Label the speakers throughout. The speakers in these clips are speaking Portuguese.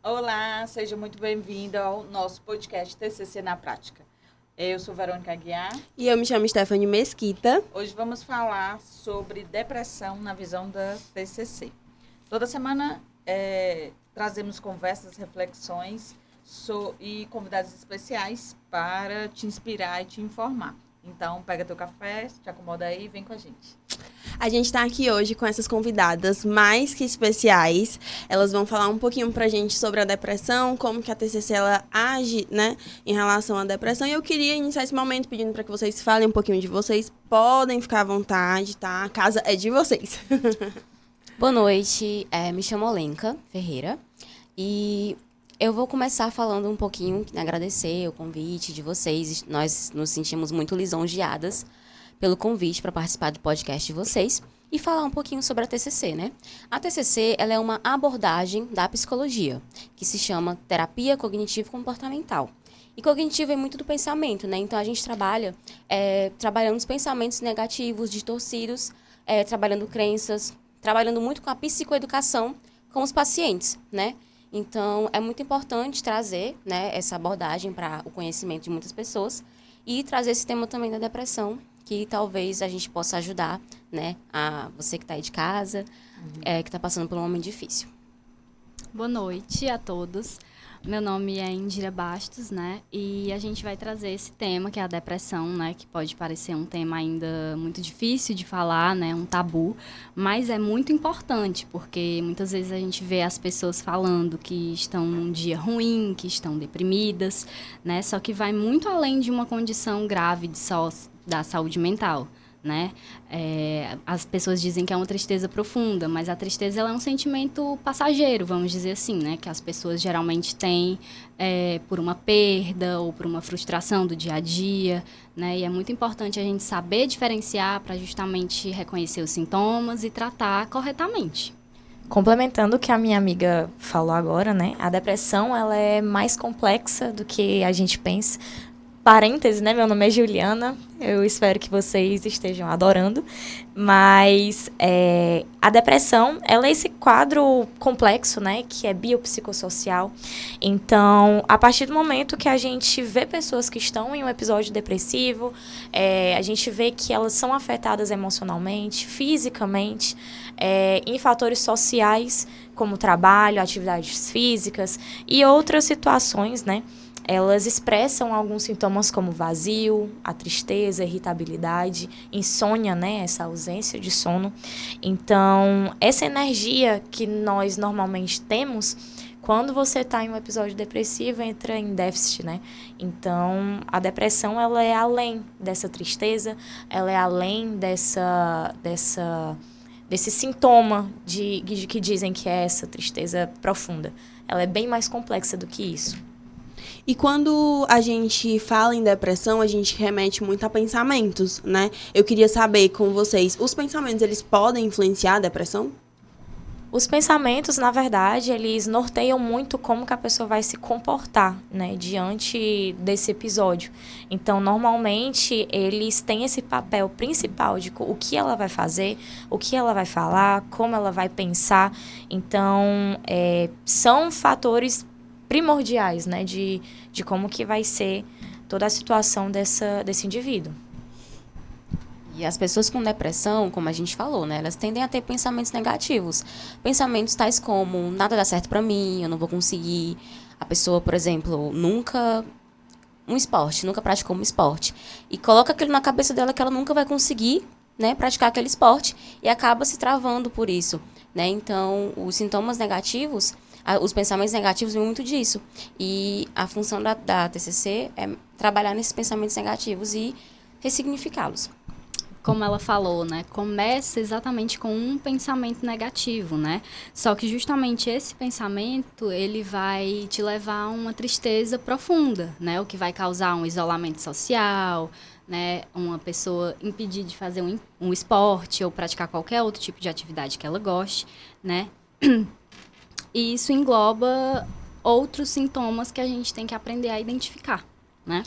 Speaker 1: Olá, seja muito bem-vindo ao nosso podcast TCC na Prática. Eu sou Verônica Aguiar.
Speaker 2: E eu me chamo Stephanie Mesquita.
Speaker 1: Hoje vamos falar sobre depressão na visão da TCC. Toda semana trazemos conversas, reflexões e convidados especiais para te inspirar e te informar. Então, pega teu café, te acomoda aí e vem com a gente.
Speaker 2: A gente está aqui hoje com essas convidadas mais que especiais. Elas vão falar um pouquinho pra gente sobre a depressão, como que a TCC ela age, né, em relação à depressão. E eu queria iniciar esse momento pedindo para que vocês falem um pouquinho de vocês. Podem ficar à vontade, tá? A casa é de vocês.
Speaker 3: Boa noite, me chamo Olenka Ferreira e eu vou começar falando um pouquinho, agradecer o convite de vocês. Nós nos sentimos muito lisonjeadas pelo convite para participar do podcast de vocês e falar um pouquinho sobre a TCC, né? A TCC, ela é uma abordagem da psicologia, que se chama terapia cognitivo-comportamental. E cognitivo é muito do pensamento, né? Então, a gente trabalhando os pensamentos negativos, distorcidos, trabalhando crenças, trabalhando muito com a psicoeducação com os pacientes, né? Então, é muito importante trazer, né, essa abordagem para o conhecimento de muitas pessoas e trazer esse tema também da depressão, que talvez a gente possa ajudar, né, a você que está aí de casa, que está passando por um momento difícil.
Speaker 4: Boa noite a todos. Meu nome é Indira Bastos, né? E a gente vai trazer esse tema, que é a depressão, né? Que pode parecer um tema ainda muito difícil de falar, né? Um tabu, mas é muito importante, porque muitas vezes a gente vê as pessoas falando que estão num dia ruim, que estão deprimidas, né? Só que vai muito além de uma condição grave da saúde mental, né? As pessoas dizem que é uma tristeza profunda, mas a tristeza ela é um sentimento passageiro, vamos dizer assim, né? Que as pessoas geralmente têm por uma perda ou por uma frustração do dia a dia, né? E é muito importante a gente saber diferenciar para justamente reconhecer os sintomas e tratar corretamente.
Speaker 5: Complementando o que a minha amiga falou agora, né? A depressão, ela é mais complexa do que a gente pensa. Parênteses, né? Meu nome é Juliana. Eu espero que vocês estejam adorando. Mas a depressão, ela é esse quadro complexo, né? Que é biopsicossocial. Então, a partir do momento que a gente vê pessoas que estão em um episódio depressivo, a gente vê que elas são afetadas emocionalmente, fisicamente, em fatores sociais, como trabalho, atividades físicas e outras situações, né? Elas expressam alguns sintomas como vazio, a tristeza, a irritabilidade, insônia, né? Essa ausência de sono. Então, essa energia que nós normalmente temos, quando você está em um episódio depressivo, entra em déficit, né? Então, a depressão, ela é além dessa tristeza, ela é além desse sintoma de que dizem que é essa tristeza profunda. Ela é bem mais complexa do que isso.
Speaker 2: E quando a gente fala em depressão, a gente remete muito a pensamentos, né? Eu queria saber com vocês, os pensamentos, eles podem influenciar a depressão?
Speaker 5: Os pensamentos, na verdade, eles norteiam muito como que a pessoa vai se comportar, né, diante desse episódio. Então, normalmente, eles têm esse papel principal de o que ela vai fazer, o que ela vai falar, como ela vai pensar. Então, são fatores primordiais, né, de como que vai ser toda a situação desse indivíduo.
Speaker 3: E as pessoas com depressão, como a gente falou, né, elas tendem a ter pensamentos negativos. Pensamentos tais como, nada dá certo pra mim, eu não vou conseguir. A pessoa, por exemplo, nunca praticou um esporte. E coloca aquilo na cabeça dela que ela nunca vai conseguir, né, praticar aquele esporte. E acaba se travando por isso, né? Então, os sintomas negativos, os pensamentos negativos vêm muito disso. E a função da TCC é trabalhar nesses pensamentos negativos e ressignificá-los.
Speaker 4: Como ela falou, né? Começa exatamente com um pensamento negativo, né? Só que justamente esse pensamento, ele vai te levar a uma tristeza profunda, né? O que vai causar um isolamento social, né? Uma pessoa impedir de fazer um esporte ou praticar qualquer outro tipo de atividade que ela goste, né? E isso engloba outros sintomas que a gente tem que aprender a identificar, né?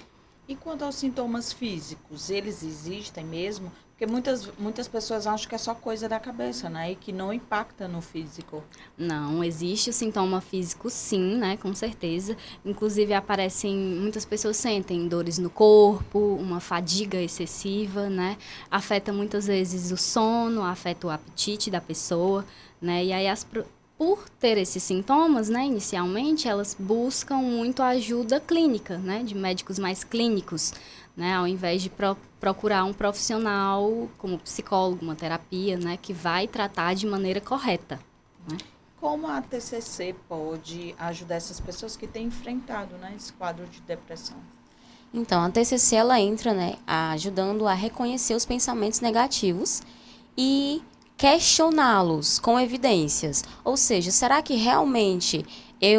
Speaker 1: E quanto aos sintomas físicos, eles existem mesmo? Porque muitas pessoas acham que é só coisa da cabeça, né? E que não impacta no físico.
Speaker 4: Não, existe o sintoma físico sim, né, com certeza. Inclusive muitas pessoas sentem dores no corpo, uma fadiga excessiva, né? Afeta muitas vezes o sono, afeta o apetite da pessoa, né? E aí por ter esses sintomas, né, inicialmente, elas buscam muito a ajuda clínica, né, de médicos mais clínicos, né, ao invés de procurar um profissional como psicólogo, uma terapia, né, que vai tratar de maneira correta, né?
Speaker 1: Como a TCC pode ajudar essas pessoas que têm enfrentado, né, esse quadro de depressão?
Speaker 3: Então, a TCC, ela entra, né, ajudando a reconhecer os pensamentos negativos e questioná-los com evidências. Ou seja, será que realmente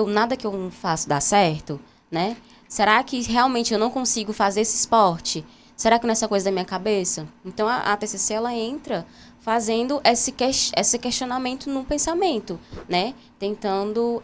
Speaker 3: nada que eu faço dá certo, né? Será que realmente eu não consigo fazer esse esporte? Será que não é essa coisa da minha cabeça? Então, a TCC, ela entra fazendo esse questionamento no pensamento, né? Tentando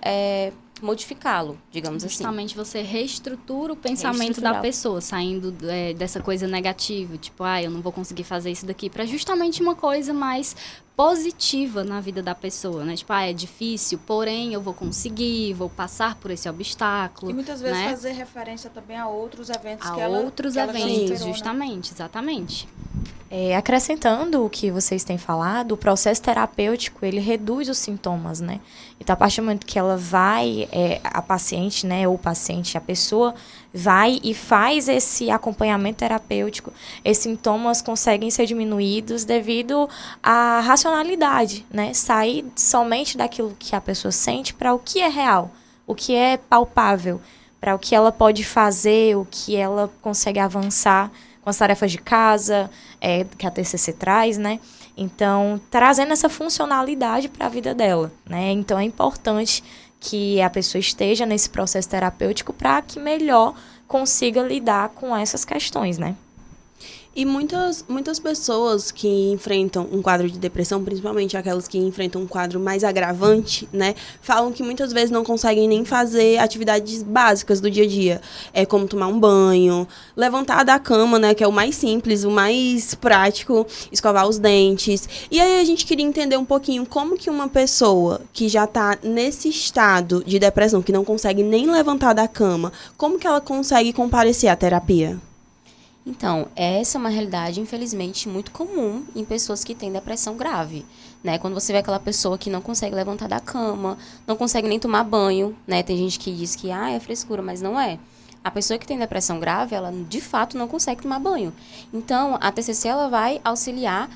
Speaker 3: modificá-lo, digamos assim.
Speaker 4: Justamente você reestrutura o pensamento da pessoa, saindo dessa coisa negativa, tipo, eu não vou conseguir fazer isso daqui, para justamente uma coisa mais positiva na vida da pessoa, né? Tipo, é difícil, porém eu vou conseguir, vou passar por esse obstáculo.
Speaker 1: E muitas vezes
Speaker 4: né?
Speaker 1: fazer referência também a outros eventos
Speaker 4: A
Speaker 1: que ela
Speaker 4: outros
Speaker 1: que ela já
Speaker 4: eventos,
Speaker 1: superou, né?
Speaker 4: justamente, exatamente.
Speaker 5: Acrescentando o que vocês têm falado, o processo terapêutico, ele reduz os sintomas, né? Então, a partir do momento que ela vai, a paciente, né, ou o paciente, a pessoa, vai e faz esse acompanhamento terapêutico, esses sintomas conseguem ser diminuídos devido à racionalidade, né? Sair somente daquilo que a pessoa sente para o que é real, o que é palpável, para o que ela pode fazer, o que ela consegue avançar com as tarefas de casa, que a TCC traz, né? Então, trazendo essa funcionalidade para a vida dela, né? Então, é importante que a pessoa esteja nesse processo terapêutico para que melhor consiga lidar com essas questões, né?
Speaker 2: E muitas pessoas que enfrentam um quadro de depressão, principalmente aquelas que enfrentam um quadro mais agravante, né, falam que muitas vezes não conseguem nem fazer atividades básicas do dia a dia. Como tomar um banho, levantar da cama, né, que é o mais simples, o mais prático, escovar os dentes. E aí a gente queria entender um pouquinho como que uma pessoa que já está nesse estado de depressão, que não consegue nem levantar da cama, como que ela consegue comparecer à terapia?
Speaker 3: Então, essa é uma realidade, infelizmente, muito comum em pessoas que têm depressão grave, né? Quando você vê aquela pessoa que não consegue levantar da cama, não consegue nem tomar banho, né? Tem gente que diz que, é frescura, mas não é. A pessoa que tem depressão grave, ela, de fato, não consegue tomar banho. Então, a TCC, ela vai auxiliar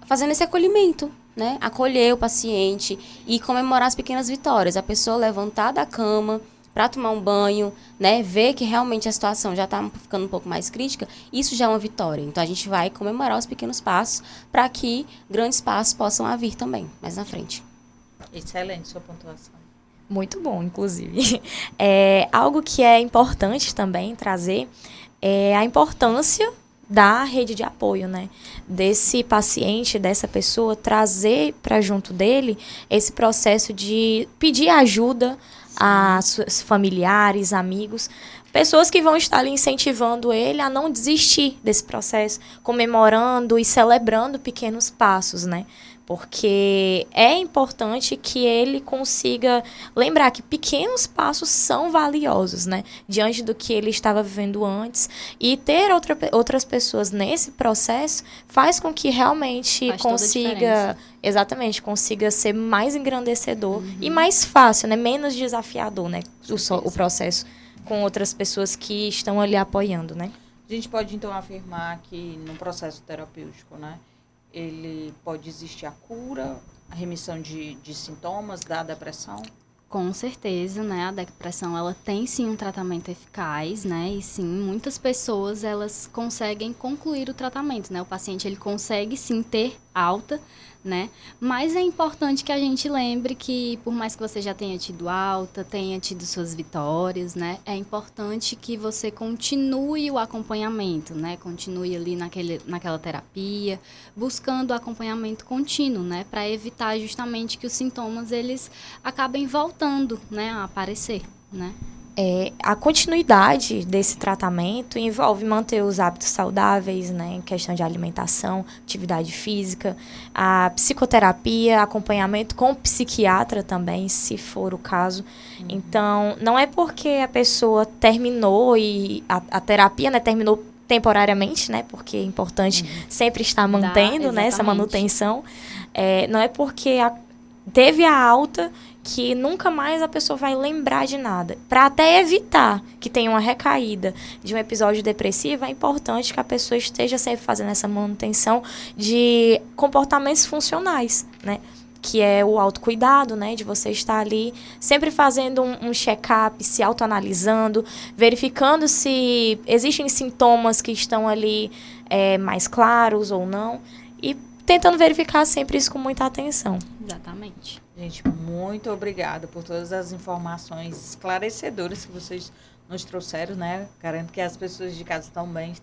Speaker 3: fazendo esse acolhimento, né? Acolher o paciente e comemorar as pequenas vitórias. A pessoa levantar da cama para tomar um banho, né, ver que realmente a situação já está ficando um pouco mais crítica, isso já é uma vitória. Então, a gente vai comemorar os pequenos passos para que grandes passos possam vir também, mais na frente.
Speaker 1: Excelente sua pontuação.
Speaker 5: Muito bom, inclusive. Algo que é importante também trazer é a importância da rede de apoio, né? Desse paciente, dessa pessoa, trazer para junto dele esse processo de pedir ajuda a seus familiares, amigos, pessoas que vão estar ali incentivando ele a não desistir desse processo, comemorando e celebrando pequenos passos, né? Porque é importante que ele consiga lembrar que pequenos passos são valiosos, né? Diante do que ele estava vivendo antes. E ter outras pessoas nesse processo faz com que realmente consiga... Exatamente, consiga ser mais engrandecedor e mais fácil, né? Menos desafiador, né? O processo com outras pessoas que estão ali apoiando, né?
Speaker 1: A gente pode, então, afirmar que no processo terapêutico, né? Ele pode existir a cura, a remissão de sintomas da depressão?
Speaker 4: Com certeza, né? A depressão, ela tem sim um tratamento eficaz, né? E sim, muitas pessoas, elas conseguem concluir o tratamento, né? O paciente, ele consegue sim ter alta, né? Mas é importante que a gente lembre que, por mais que você já tenha tido alta, tenha tido suas vitórias, né? É importante que você continue o acompanhamento, né? Continue ali naquela terapia, buscando acompanhamento contínuo, né? Para evitar justamente que os sintomas, eles acabem voltando, né? A aparecer, né?
Speaker 5: A continuidade desse tratamento envolve manter os hábitos saudáveis, né, em questão de alimentação, atividade física, a psicoterapia, acompanhamento com o psiquiatra também, se for o caso. Então, não é porque a pessoa terminou e a terapia, né, terminou temporariamente, né, porque é importante sempre estar mantendo, né, essa manutenção. Não é porque teve a alta que nunca mais a pessoa vai lembrar de nada. Para até evitar que tenha uma recaída de um episódio depressivo, é importante que a pessoa esteja sempre fazendo essa manutenção de comportamentos funcionais, né? Que é o autocuidado, né? De você estar ali sempre fazendo um check-up, se autoanalisando, verificando se existem sintomas que estão ali mais claros ou não. E tentando verificar sempre isso com muita atenção.
Speaker 4: Exatamente.
Speaker 1: Gente, muito obrigada por todas as informações esclarecedoras que vocês nos trouxeram, né? Garanto que as pessoas de casa estão bem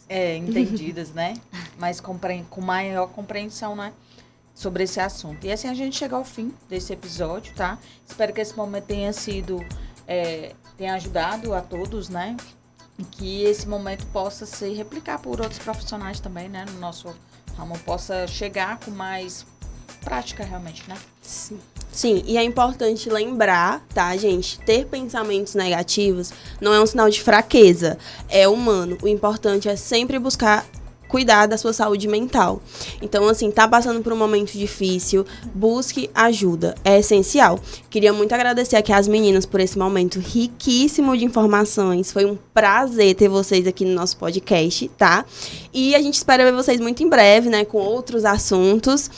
Speaker 1: entendidas, né? Mas com maior compreensão, né? Sobre esse assunto. E assim a gente chega ao fim desse episódio, tá? Espero que esse momento tenha ajudado a todos, né? E que esse momento possa se replicar por outros profissionais também, né? No nosso ramo, possa chegar com mais prática realmente, né?
Speaker 2: Sim, e é importante lembrar, tá, gente? Ter pensamentos negativos não é um sinal de fraqueza, é humano. O importante é sempre buscar cuidar da sua saúde mental. Então, assim, tá passando por um momento difícil, busque ajuda, é essencial. Queria muito agradecer aqui às meninas por esse momento riquíssimo de informações. Foi um prazer ter vocês aqui no nosso podcast, tá? E a gente espera ver vocês muito em breve, né, com outros assuntos.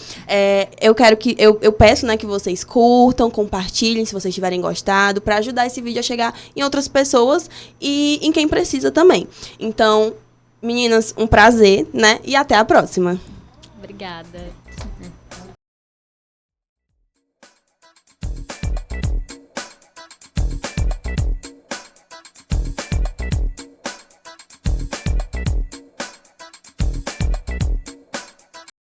Speaker 2: Eu peço, né, que vocês curtam, compartilhem se vocês tiverem gostado, para ajudar esse vídeo a chegar em outras pessoas e em quem precisa também. Então, meninas, um prazer, né? E até a próxima.
Speaker 4: Obrigada.